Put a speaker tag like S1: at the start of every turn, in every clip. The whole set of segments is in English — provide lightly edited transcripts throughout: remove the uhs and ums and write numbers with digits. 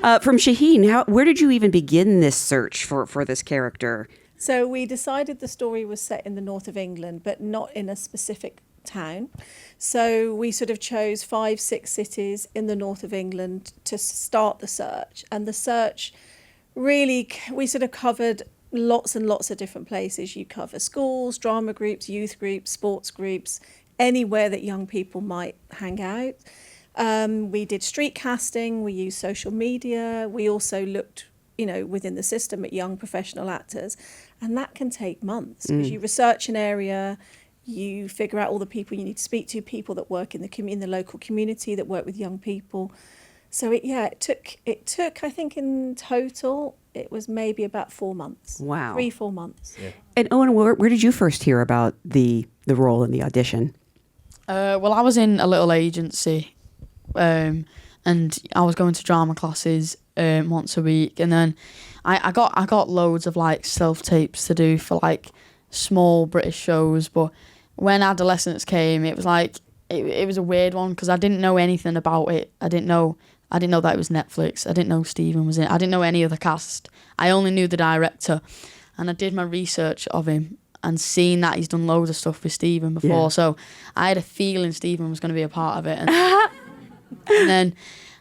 S1: From Shaheen, where did you even begin this search for this character?
S2: So we decided the story was set in the north of England, but not in a specific town. So we sort of chose 5-6 cities in the north of England to start the search. And the search really, we sort of covered lots and lots of different places. You cover schools, drama groups, youth groups, sports groups, anywhere that young people might hang out. We did street casting, we used social media, we also looked, within the system at young professional actors, and that can take months because you research an area, you figure out all the people you need to speak to, people that work in the local community that work with young people. So it took I think in total it was maybe about 4 months.
S1: Wow.
S2: 3-4 months.
S1: Yeah. And Owen, where did you first hear about the role in the audition?
S3: Well, I was in a little agency, and I was going to drama classes once a week, and then I got loads of like self-tapes to do for like small British shows. But when Adolescence came, it was like it was a weird one because I didn't know anything about it. I didn't know that it was Netflix. I didn't know Stephen was in it. I didn't know any of the cast. I only knew the director, and I did my research of him and seen that he's done loads of stuff with Stephen before. Yeah. So I had a feeling Stephen was going to be a part of it. And then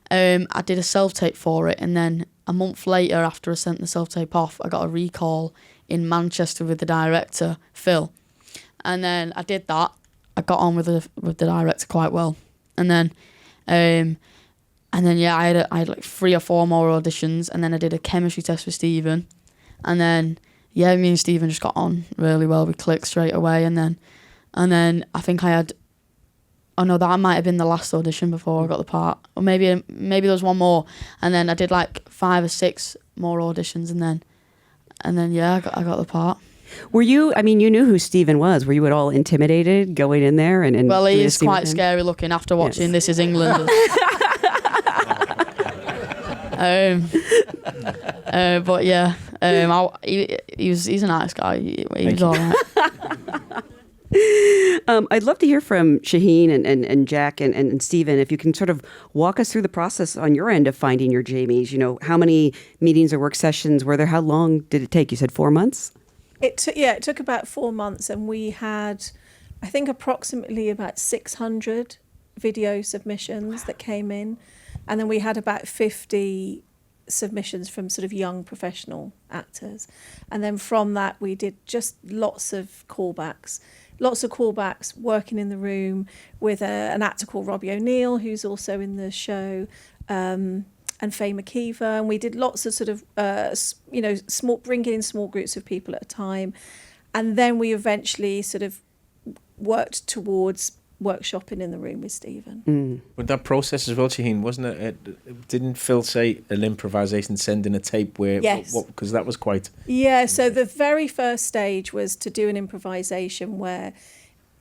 S3: I did a self-tape for it, and then a month later, after I sent the self-tape off, I got a recall in Manchester with the director, Phil. And then I did that. I got on with the director quite well. And then I had like 3 or 4 more auditions, and then I did a chemistry test with Stephen. And then me and Stephen just got on really well. We clicked straight away, and then I think I had. Oh no, that might have been the last audition before I got the part, or maybe there was one more, and then I did like 5 or 6 more auditions, and then I got the part.
S1: Were you? I mean, you knew who Stephen was. Were you at all intimidated going in there? And
S3: well, he is quite scary looking after watching This Is England. But yeah, he's a nice guy. He was all right.
S1: I'd love to hear from Shaheen and Jack and Stephen, if you can sort of walk us through the process on your end of finding your Jamies. How many meetings or work sessions were there? How long did it take? You said 4 months?
S2: It took about 4 months, and we had, I think, approximately about 600 video submissions that came in, and then we had about 50 submissions from sort of young professional actors, and then from that we did just lots of callbacks, working in the room with an actor called Robbie O'Neill, who's also in the show, and Faye McKeever, and we did lots of sort of bringing in small groups of people at a time, and then we eventually sort of worked towards workshopping in the room with Stephen.
S4: With that process as well, Shaheen, wasn't it? Didn't Phil say an improvisation, send in a tape where?
S2: Yes.
S4: Because that was quite.
S2: Yeah. So the very first stage was to do an improvisation where,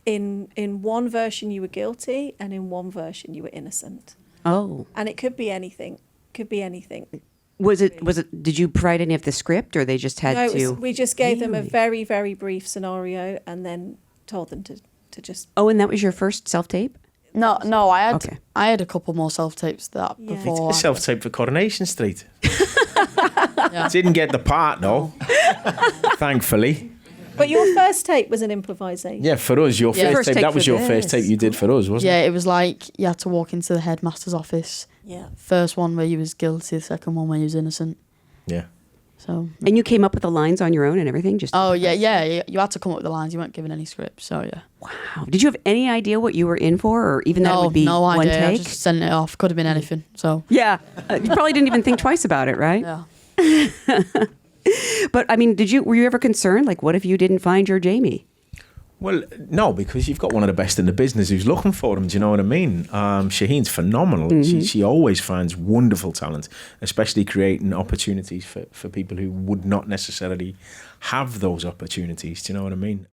S2: in one version you were guilty, and in one version you were innocent.
S1: Oh.
S2: And it could be anything.
S1: Was it? Did you provide any of the script, or they just had to?
S2: We just gave them a very, very brief scenario, and then told them to just.
S1: Oh, and that was your first self-tape?
S3: No, I had a couple more self-tapes before.
S4: It's a self-tape for Coronation Street. Yeah. Didn't get the part, no. Thankfully.
S2: But your first tape was an improvisation.
S4: Yeah, for us, your first tape. That was your first tape you did for us, wasn't it?
S3: Yeah, it was like you had to walk into the headmaster's office.
S2: Yeah.
S3: First one where you was guilty, the second one where you was innocent.
S4: Yeah.
S3: So.
S1: And you came up with the lines on your own and everything?
S3: Yeah. You had to come up with the lines. You weren't given any script, so yeah.
S1: Wow. Did you have any idea what you were in for, or even that it would be
S3: no
S1: one
S3: idea.
S1: take?
S3: I just sent it off. Could have been anything. So.
S1: Yeah. You probably didn't even think twice about it, right?
S3: Yeah.
S1: But I mean, were you ever concerned? Like, what if you didn't find your Jamie?
S4: Well, no, because you've got one of the best in the business who's looking for him. Do you know what I mean? Shaheen's phenomenal. Mm-hmm. She always finds wonderful talent, especially creating opportunities for people who would not necessarily have those opportunities. Do you know what I mean?